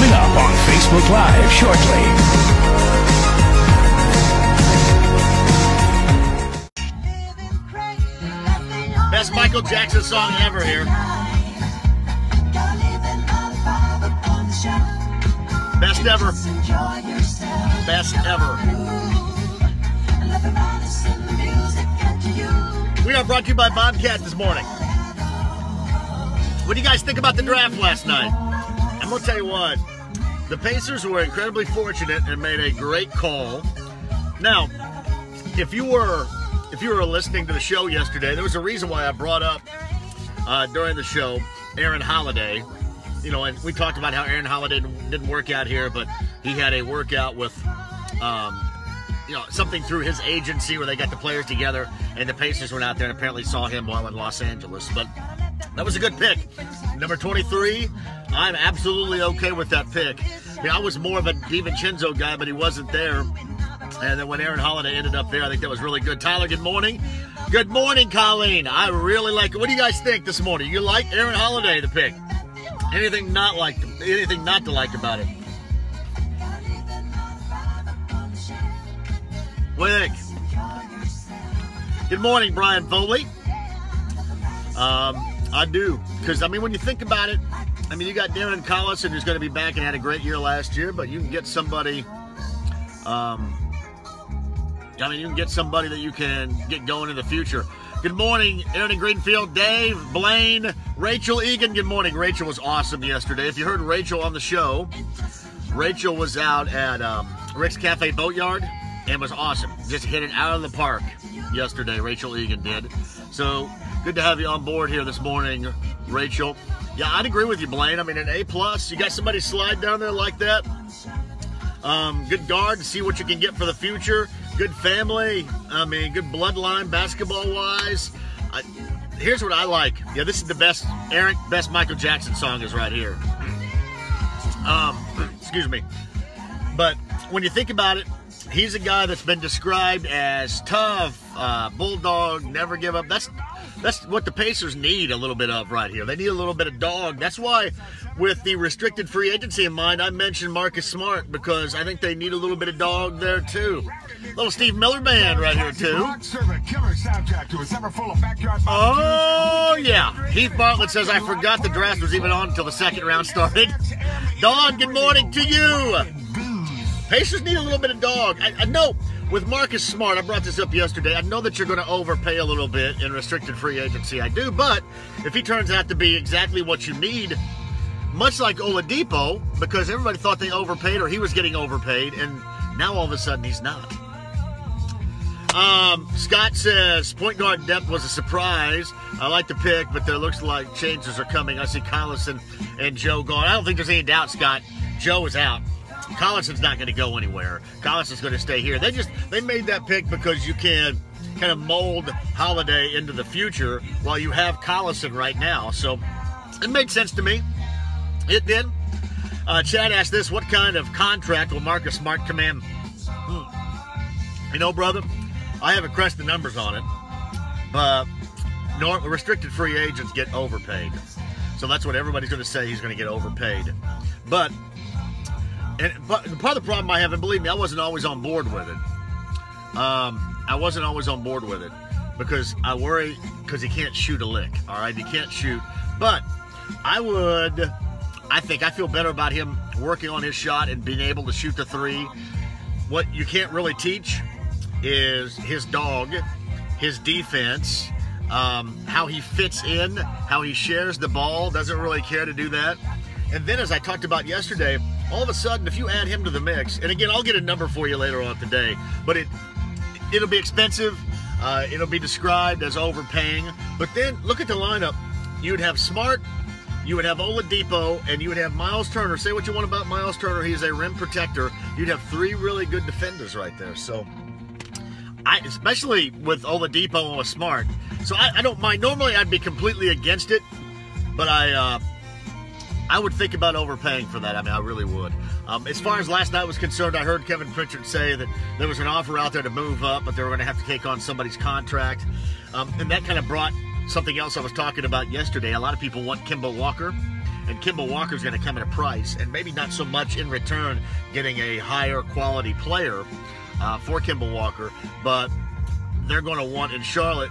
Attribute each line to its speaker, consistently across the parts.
Speaker 1: Coming up on Facebook Live shortly.
Speaker 2: Best Michael Jackson song ever here. Best ever. Best ever. We are brought to you by Bobcat this morning. What do you guys think about the draft last night? I'm going to tell you what. The Pacers were incredibly fortunate and made a great call. Now, if you were listening to the show yesterday, there was a reason why I brought up during the show Aaron Holiday. You know, and we talked about how Aaron Holiday didn't work out here, but he had a workout with, something through his agency where they got the players together, and the Pacers went out there and apparently saw him while in Los Angeles. But that was a good pick. Number 23, I'm absolutely okay with that pick. I mean, I was more of a DiVincenzo guy, but he wasn't there. And then when Aaron Holiday ended up there, I think that was really good. Tyler, good morning. Good morning, Colleen. I really like it. What do you guys think this morning? You like Aaron Holiday, the pick? Anything not to like about it? What do you think? Good morning, Brian Foley. I do. Because, I mean, when you think about it, I mean, you got Darren Collison, who's going to be back and had a great year last year, but you can get somebody... you can get somebody that you can get going in the future. Good morning, Aaron in Greenfield, Dave, Blaine, Rachel Egan. Good morning. Rachel was awesome yesterday. If you heard Rachel on the show, Rachel was out at Rick's Cafe Boatyard and was awesome. Just hit it out of the park yesterday, Rachel Egan did. So good to have you on board here this morning, Rachel. Yeah, I'd agree with you, Blaine. I mean, an A+. You got somebody slide down there like that. Good guard to see what you can get for the future. Good family. I mean, good bloodline basketball-wise. Here's what I like. Yeah, this is the best Michael Jackson song is right here. Excuse me. But when you think about it, he's a guy that's been described as tough, bulldog, never give up. That's what the Pacers need a little bit of right here. They need a little bit of dog. That's why with the restricted free agency in mind, I mentioned Marcus Smart, because I think they need a little bit of dog there too. Little Steve Miller Band right here too. Oh yeah. Heath Bartlett says, I forgot the draft was even on until the second round started. Dawn, good morning to you. Pacers need a little bit of dog. I know with Marcus Smart, I brought this up yesterday, I know that you're going to overpay a little bit in restricted free agency. I do, but if he turns out to be exactly what you need, much like Oladipo, because everybody thought they overpaid or he was getting overpaid, and now all of a sudden he's not. Scott says, point guard depth was a surprise. I like the pick, but there looks like changes are coming. I see Collison and Joe gone. I don't think there's any doubt, Scott. Joe is out. Collison's not going to go anywhere. Collison's going to stay here. They made that pick because you can kind of mold Holiday into the future while you have Collison right now. So it made sense to me. It did. Chad asked this, what kind of contract will Marcus Smart command? You know, brother, I haven't crunched the numbers on it, but restricted free agents get overpaid. So that's what everybody's going to say, he's going to get overpaid. But part of the problem I have, and believe me, I wasn't always on board with it. I wasn't always on board with it because I worry because he can't shoot a lick, all right? He can't shoot. But I think I feel better about him working on his shot and being able to shoot the three. What you can't really teach is his dog, his defense, how he fits in, how he shares the ball, doesn't really care to do that. And then as I talked about yesterday, all of a sudden, if you add him to the mix, and again, I'll get a number for you later on today, but it'll be expensive. It'll be described as overpaying. But then look at the lineup. You would have Smart, you would have Oladipo, and you would have Miles Turner. Say what you want about Miles Turner. He's a rim protector. You'd have three really good defenders right there. So, especially with Oladipo and with Smart. So I don't mind. Normally, I'd be completely against it, but I would think about overpaying for that. I mean, I really would. As far as last night was concerned, I heard Kevin Pritchard say that there was an offer out there to move up, but they were going to have to take on somebody's contract. And that kind of brought something else I was talking about yesterday. A lot of people want Kemba Walker. and Kemba Walker's going to come at a price, and maybe not so much in return getting a higher quality player for Kemba Walker, but they're going to want in Charlotte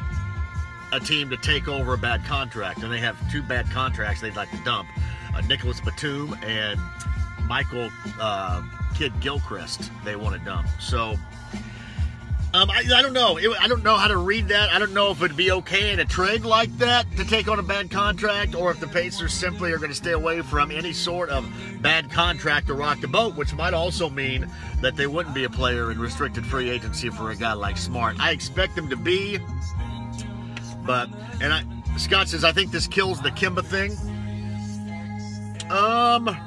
Speaker 2: a team to take over a bad contract, and they have 2 bad contracts they'd like to dump: Nicholas Batum and Michael Kid Gilchrist. They want to dump. So I don't know. I don't know how to read that. I don't know if it'd be okay in a trade like that to take on a bad contract, or if the Pacers simply are going to stay away from any sort of bad contract to rock the boat, which might also mean that they wouldn't be a player in restricted free agency for a guy like Smart. I expect them to be, but Scott says, I think this kills the Kemba thing. I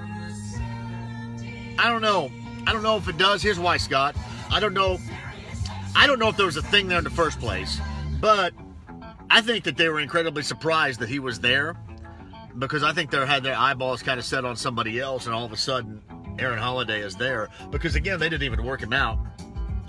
Speaker 2: don't know. I don't know if it does. Here's why, Scott. I don't know if there was a thing there in the first place, but I think that they were incredibly surprised that he was there, because I think they had their eyeballs kind of set on somebody else, and all of a sudden Aaron Holiday is there, because again, they didn't even work him out.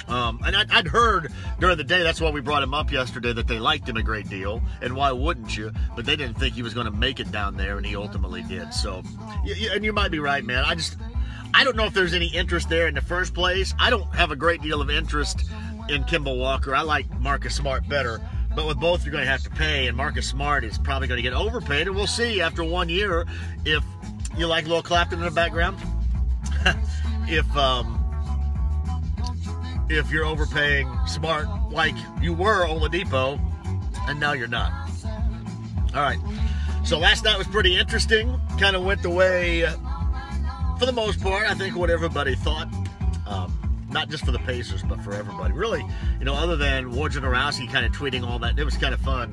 Speaker 2: And I'd heard during the day, that's why we brought him up yesterday, that they liked him a great deal, and why wouldn't you? But they didn't think he was going to make it down there, and he ultimately did. So, and you might be right, man. I don't know if there's any interest there in the first place. I don't have a great deal of interest in Kemba Walker. I like Marcus Smart better, but with both you're going to have to pay, and Marcus Smart is probably going to get overpaid, and we'll see after 1 year if you like Lil Clapton in the background. If you're overpaying Smart like you were Oladipo, and now you're not. All right. So last night was pretty interesting. Kind of went the way, for the most part, I think what everybody thought. Not just for the Pacers, but for everybody. Really, other than Wojnarowski kind of tweeting all that, it was kind of fun.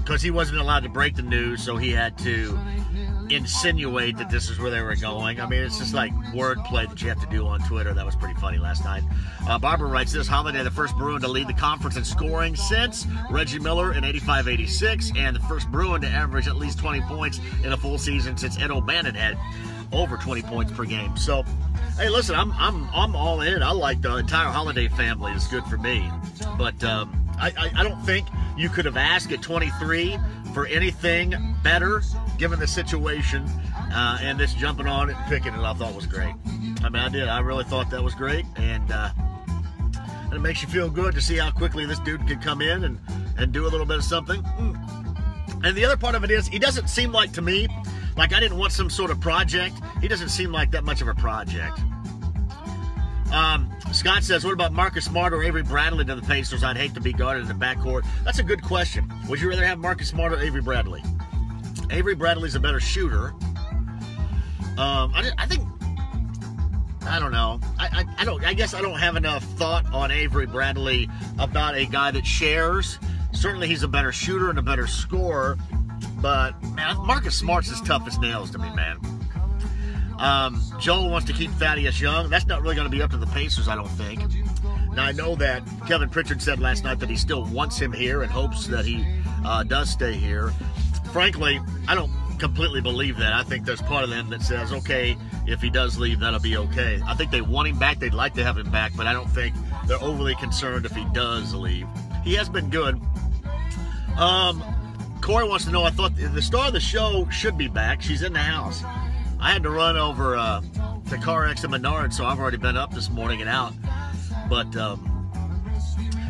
Speaker 2: Because he wasn't allowed to break the news, so he had to insinuate that this is where they were going. I mean, it's just like wordplay that you have to do on Twitter. That was pretty funny last night. Barbara writes this: Holiday, the first Bruin to lead the conference in scoring since Reggie Miller in 85-86, and the first Bruin to average at least 20 points in a full season since Ed O'Bannon had over 20 points per game. So, hey, listen, I'm all in. I like the entire Holiday family. It's good for me. But I don't think you could have asked at 23 for anything better, given the situation, and this jumping on it and picking it, I thought was great. I mean, I did. I really thought that was great, and it makes you feel good to see how quickly this dude could come in and do a little bit of something. And the other part of it is, he doesn't seem like, to me, like I didn't want some sort of project. He doesn't seem like that much of a project. Scott says, what about Marcus Smart or Avery Bradley to the Pacers? I'd hate to be guarded in the backcourt. That's a good question. Would you rather have Marcus Smart or Avery Bradley? Avery Bradley's a better shooter. I don't know. I guess I don't have enough thought on Avery Bradley about a guy that shares. Certainly he's a better shooter and a better scorer. But, man, Marcus Smart's as tough as nails to me, man. Joel wants to keep Thaddeus Young. That's not really going to be up to the Pacers, I don't think. Now, I know that Kevin Pritchard said last night that he still wants him here and hopes that he does stay here. Frankly, I don't completely believe that. I think there's part of them that says, okay, if he does leave, that'll be okay. I think they want him back. They'd like to have him back, but I don't think they're overly concerned if he does leave. He has been good. Corey wants to know, I thought the star of the show should be back. She's in the house. I had to run over to CarX and Menard, so I've already been up this morning and out. But,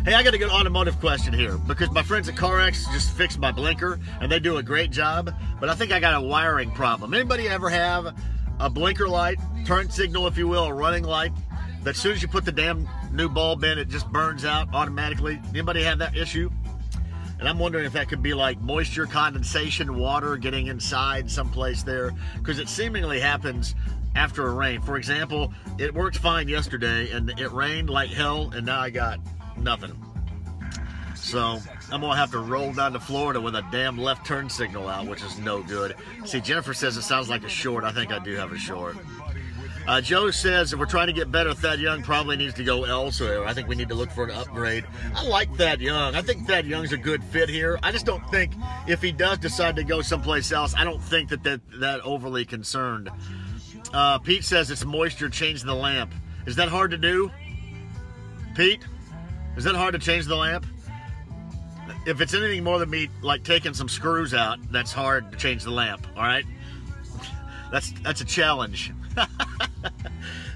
Speaker 2: hey, I got a good automotive question here, because my friends at CarX just fixed my blinker, and they do a great job, but I think I got a wiring problem. Anybody ever have a blinker light, turn signal, if you will, a running light, that as soon as you put the damn new bulb in, it just burns out automatically? Anybody have that issue? And I'm wondering if that could be like moisture, condensation, water getting inside someplace there, because it seemingly happens after a rain. For example, it worked fine yesterday, and it rained like hell, and now I got nothing. So I'm going to have to roll down to Florida with a damn left turn signal out, which is no good. See, Jennifer says it sounds like a short. I think I do have a short. Joe says, if we're trying to get better, Thad Young probably needs to go elsewhere. I think we need to look for an upgrade. I like Thad Young. I think Thad Young's a good fit here. I just don't think if he does decide to go someplace else, I don't think that overly concerned. Pete says it's moisture, change the lamp. Is that hard to do? Pete? Is that hard to change the lamp? If it's anything more than me, like taking some screws out, that's hard to change the lamp, all right? That's a challenge.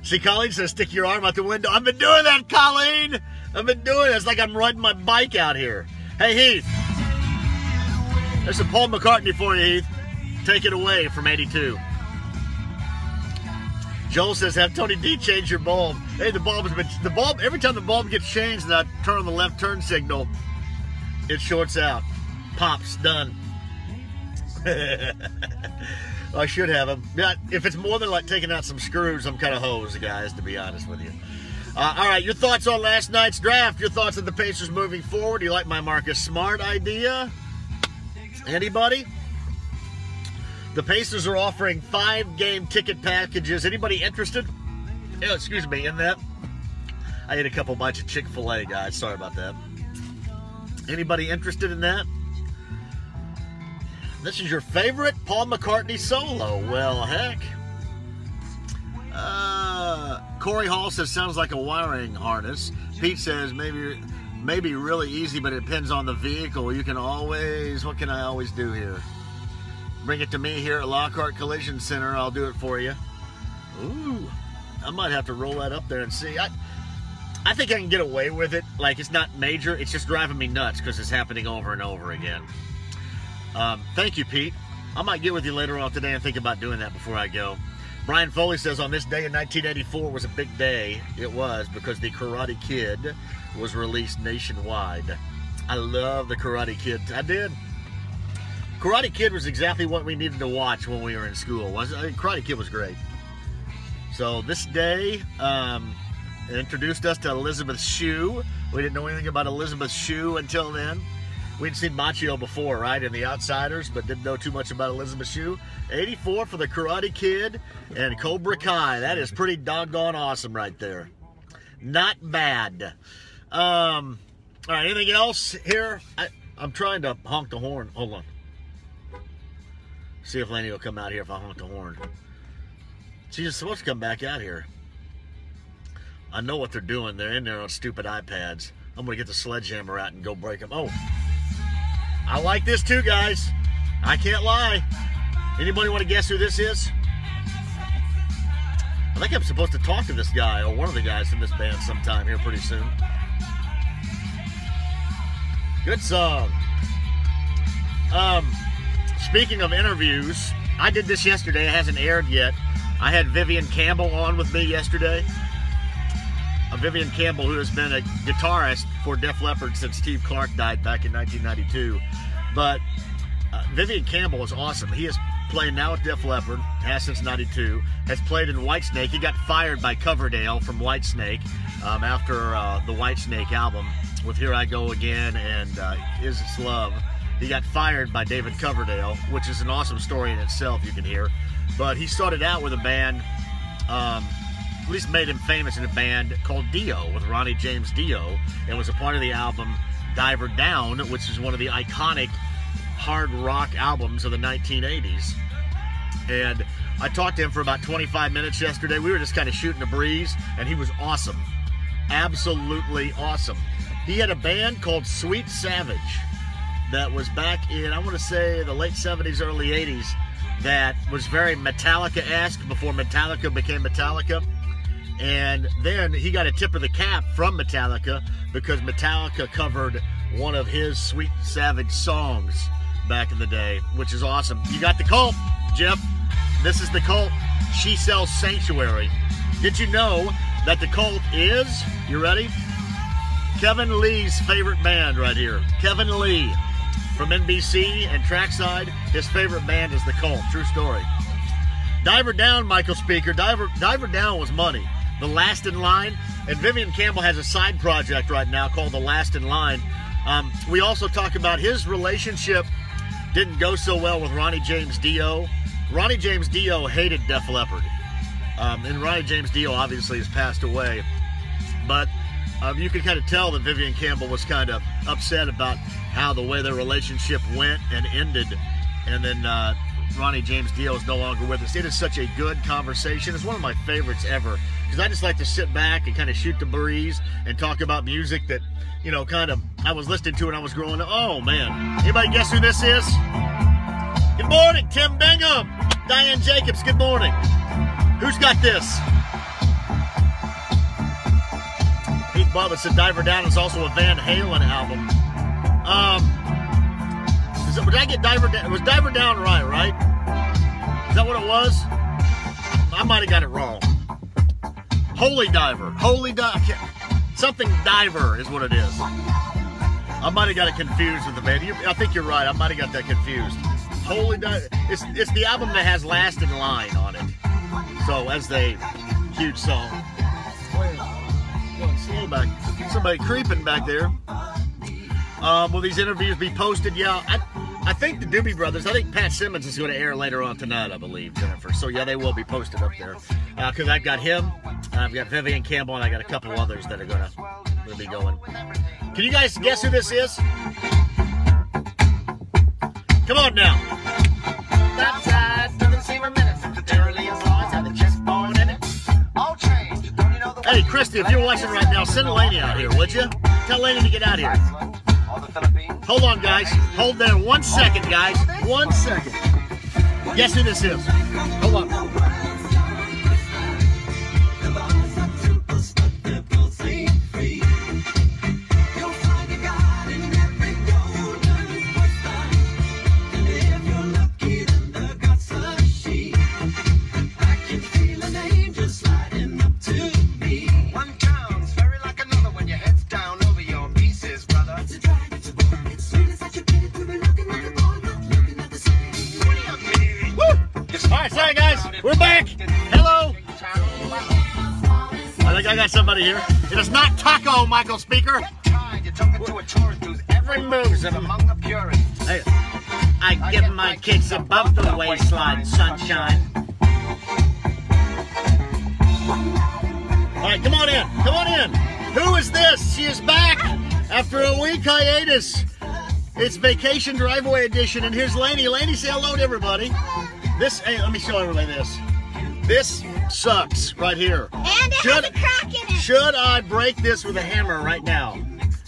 Speaker 2: See, Colleen says, stick your arm out the window. I've been doing that, Colleen. I've been doing it. It's like I'm riding my bike out here. Hey, Heath. There's some Paul McCartney for you, Heath. Take it away from 82. Joel says, have Tony D change your bulb. Hey, the bulb, every time the bulb gets changed and I turn on the left turn signal, it shorts out. Pops, done. I should have them. Yeah, if it's more than like taking out some screws, I'm kind of hosed, guys, to be honest with you. All right, your thoughts on last night's draft. Your thoughts on the Pacers moving forward. Do you like my Marcus Smart idea? Anybody? The Pacers are offering 5-game ticket packages. Anybody interested? Oh, excuse me, in that? I ate a couple bites of Chick-fil-A, guys. Sorry about that. Anybody interested in that? This is your favorite Paul McCartney solo. Well, heck. Corey Hall says, sounds like a wiring harness. Pete says, maybe really easy, but it depends on the vehicle. You can always, what can I always do here? Bring it to me here at Lockhart Collision Center. I'll do it for you. Ooh, I might have to roll that up there and see. I think I can get away with it. Like, it's not major. It's just driving me nuts because it's happening over and over again. Thank you, Pete. I might get with you later on today and think about doing that before I go. Brian Foley says, on this day in 1984 was a big day. It was, because the Karate Kid was released nationwide. I love the Karate Kid. I did. Karate Kid was exactly what we needed to watch when we were in school. Karate Kid was great. So this day introduced us to Elizabeth Shue. We didn't know anything about Elizabeth Shue until then. We'd seen Machio before, right, in The Outsiders, but didn't know too much about Elizabeth Shue. 84 for the Karate Kid and Cobra Kai. That is pretty doggone awesome right there. Not bad. All right, anything else here? I'm trying to honk the horn. Hold on. See if Laney will come out here if I honk the horn. She's supposed to come back out here. I know what they're doing. They're in there on stupid iPads. I'm going to get the sledgehammer out and go break them. Oh, I like this too, guys. I can't lie. Anybody want to guess who this is? I think I'm supposed to talk to this guy or one of the guys from this band sometime here pretty soon. Good song. Speaking of interviews, I did this yesterday. It hasn't aired yet. I had Vivian Campbell on with me yesterday. Vivian Campbell, who has been a guitarist for Def Leppard since Steve Clark died back in 1992. But Vivian Campbell is awesome. He is playing now with Def Leppard, has since 92, has played in Whitesnake. He got fired by Coverdale from Whitesnake after the Whitesnake album with Here I Go Again and Is It's Love. He got fired by David Coverdale, which is an awesome story in itself, you can hear. But he started out with a band, at least made him famous in a band called Dio, with Ronnie James Dio, and was a part of the album Diver Down, which is one of the iconic hard rock albums of the 1980s. And I talked to him for about 25 minutes yesterday. We were just kind of shooting the breeze, and he was awesome. Absolutely awesome. He had a band called Sweet Savage that was back in, I want to say, the late 70s, early 80s, that was very Metallica-esque before Metallica became Metallica. And then he got a tip of the cap from Metallica because Metallica covered one of his Sweet Savage songs back in the day, which is awesome. You got the Cult, Jeff. This is the Cult. She Sells Sanctuary. Did you know that the Cult is, you ready? Kevin Lee's favorite band right here. Kevin Lee from NBC and Trackside. His favorite band is the Cult. True story. Diver Down, Michael Speaker. Diver Down was money. The Last in Line. And Vivian Campbell has a side project right now called The Last in Line. We also talk about his relationship didn't go so well with Ronnie James Dio. Ronnie James Dio hated Def Leppard. And Ronnie James Dio obviously has passed away. But you can kind of tell that Vivian Campbell was kind of upset about how the way their relationship went and ended. And then Ronnie James Dio is no longer with us. It is such a good conversation. It's one of my favorites ever. Because I just like to sit back and kind of shoot the breeze and talk about music that, you know, kind of I was listening to when I was growing up. Oh, man. Anybody guess who this is? Good morning, Tim Bingham. Diane Jacobs, good morning. Who's got this? Heath Butler said Diver Down is also a Van Halen album. Did I get Diver Down? It was Diver Down right? Is that what it was? I might have got it wrong. Holy Diver. Something Diver is what it is. I might have got it confused with the band. I think you're right. I might have got that confused. Holy Diver. It's the album that has Last in Line on it. So that's the huge song. Slow back. Somebody creeping back there. Will these interviews be posted? Yeah, I think the Doobie Brothers, I think Pat Simmons is going to air later on tonight, I believe, Jennifer. So, yeah, they will be posted up there. Because I've got him, I've got Vivian Campbell, and I got a couple others that are going to be going. Can you guys guess who this is? Come on now. Hey, Christy, if you're watching right now, send Laney out here, would you? Tell Laney to get out here. Hold on, guys. Hold there 1 second, guys. 1 second. Guess who this is? Hold on. Sorry guys, we're back. Hello. I think I got somebody here. It is not Taco, Michael Speaker. Every move's among the purists. Hey, I give my kicks above the waistline, sunshine. All right, come on in. Come on in. Who is this? She is back after a week hiatus. It's Vacation Driveway Edition, and here's Laney. Laney, say hello to everybody. Hey, let me show everybody this. This sucks right here.
Speaker 3: And it has a crack in it.
Speaker 2: Should I break this with a hammer right now?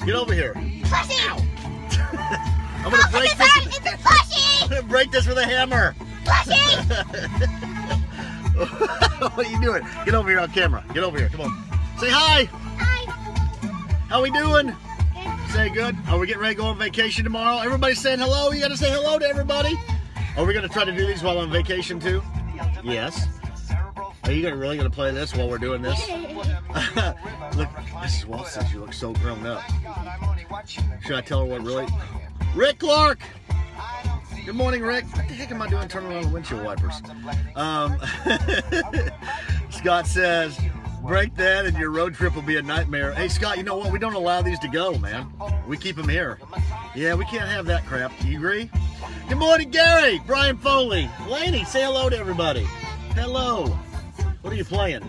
Speaker 2: Get over here.
Speaker 3: Pussy!
Speaker 2: I'm gonna break this.
Speaker 3: It's a pussy!
Speaker 2: I'm gonna break this with a hammer.
Speaker 3: Pussy!
Speaker 2: What are you doing? Get over here on camera. Get over here. Come on. Say hi.
Speaker 3: Hi.
Speaker 2: How we doing?
Speaker 3: Good.
Speaker 2: Say good. Are we getting ready to go on vacation tomorrow? Everybody saying hello. You gotta say hello to everybody. Are we going to try to do these while on vacation too? Yes. Are you really going to play this while we're doing this? Look, Mrs. Walt says you look so grown up. Should I tell her what really? Rick Clark! Good morning, Rick. What the heck am I doing turning on the windshield wipers? Scott says, break that and your road trip will be a nightmare. Hey, Scott, you know what? We don't allow these to go, man. We keep them here. Yeah, we can't have that crap. Do you agree? Good morning, Gary. Brian Foley. Laney, say hello to everybody. Hello. What are you playing?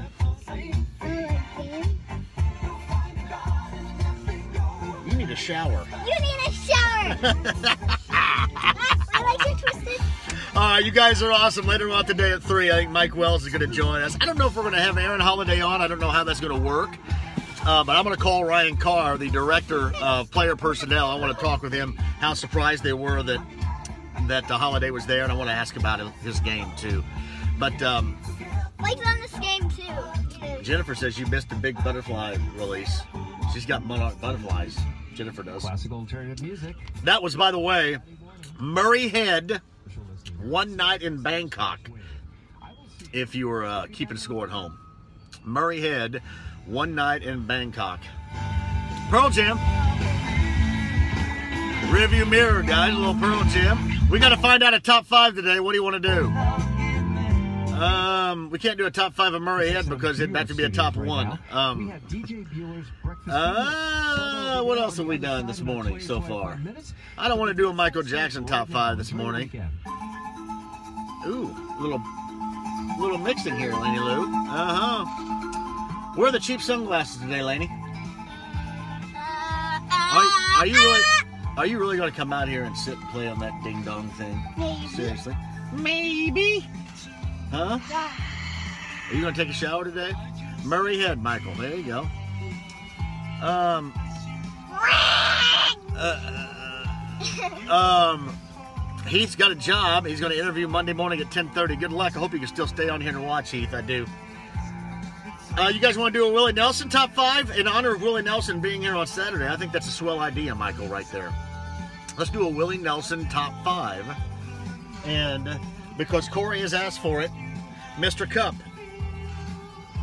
Speaker 2: You need a shower.
Speaker 3: You need a shower. I like your twisted.
Speaker 2: All right, you guys are awesome. Later on today at 3, I think Mike Wells is going to join us. I don't know if we're going to have Aaron Holiday on. I don't know how that's going to work. But I'm going to call Ryan Carr, the director of player personnel. I want to talk with him how surprised they were that the Holiday was there, and I want to ask about his game too. But
Speaker 3: Mike's on this game too.
Speaker 2: Jennifer says you missed a big butterfly release. She's got monarch butterflies. Jennifer does.
Speaker 1: Classical alternative music.
Speaker 2: That was, by the way, Murray Head, One Night in Bangkok. If you were keeping score at home, Murray Head, One Night in Bangkok. Pearl Jam. Rearview mirror, guys. A little Pearl Jam. We got to find out a top 5 today. What do you want to do? We can't do a top 5 of Murray Head because it'd have to be a top 1. What else have we done this morning so far? I don't want to do a Michael Jackson top 5 this morning. Ooh, little mixing here, Laney Lou. Where are the cheap sunglasses today, Laney? Are you really going to come out here and sit and play on that ding dong thing?
Speaker 3: Maybe.
Speaker 2: Seriously? Maybe. Huh? Are you going to take a shower today? Murray Head, Michael. There you go. Heath's got a job. He's going to interview Monday morning at 10:30. Good luck. I hope you can still stay on here and watch, Heath. I do. You guys want to do a Willie Nelson top 5 in honor of Willie Nelson being here on Saturday? I think that's a swell idea, Michael, right there. Let's do a Willie Nelson top 5. And because Corey has asked for it, Mr. Cup.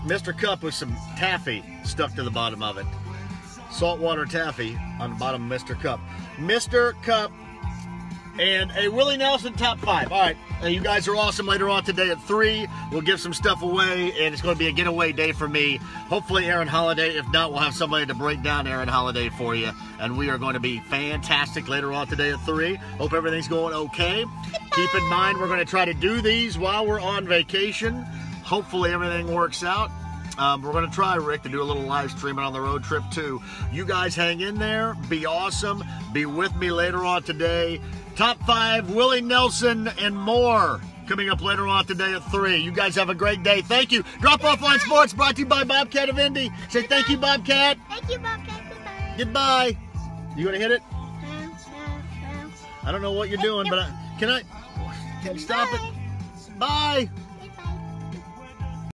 Speaker 2: Mr. Cup with some taffy stuck to the bottom of it. Saltwater taffy on the bottom of Mr. Cup. Mr. Cup and a Willie Nelson top 5. All right, you guys are awesome. Later on today at 3, we'll give some stuff away, and it's going to be a getaway day for me. Hopefully Aaron Holiday. If not, we'll have somebody to break down Aaron Holiday for you, and we are going to be fantastic later on today at 3. Hope everything's going okay. Keep in mind, we're going to try to do these while we're on vacation. Hopefully everything works out. We're going to try, Rick, to do a little live streaming on the road trip, too. You guys hang in there. Be awesome. Be with me later on today. Top 5, Willie Nelson, and more coming up later on today at 3. You guys have a great day. Thank you. Drop Offline Sports brought to you by Bobcat of Indy. Say thank you, Bobcat.
Speaker 3: Thank you, Bobcat. Goodbye.
Speaker 2: Goodbye. You going to hit it?
Speaker 3: No.
Speaker 2: I don't know what you're doing, but can you stop it? Bye.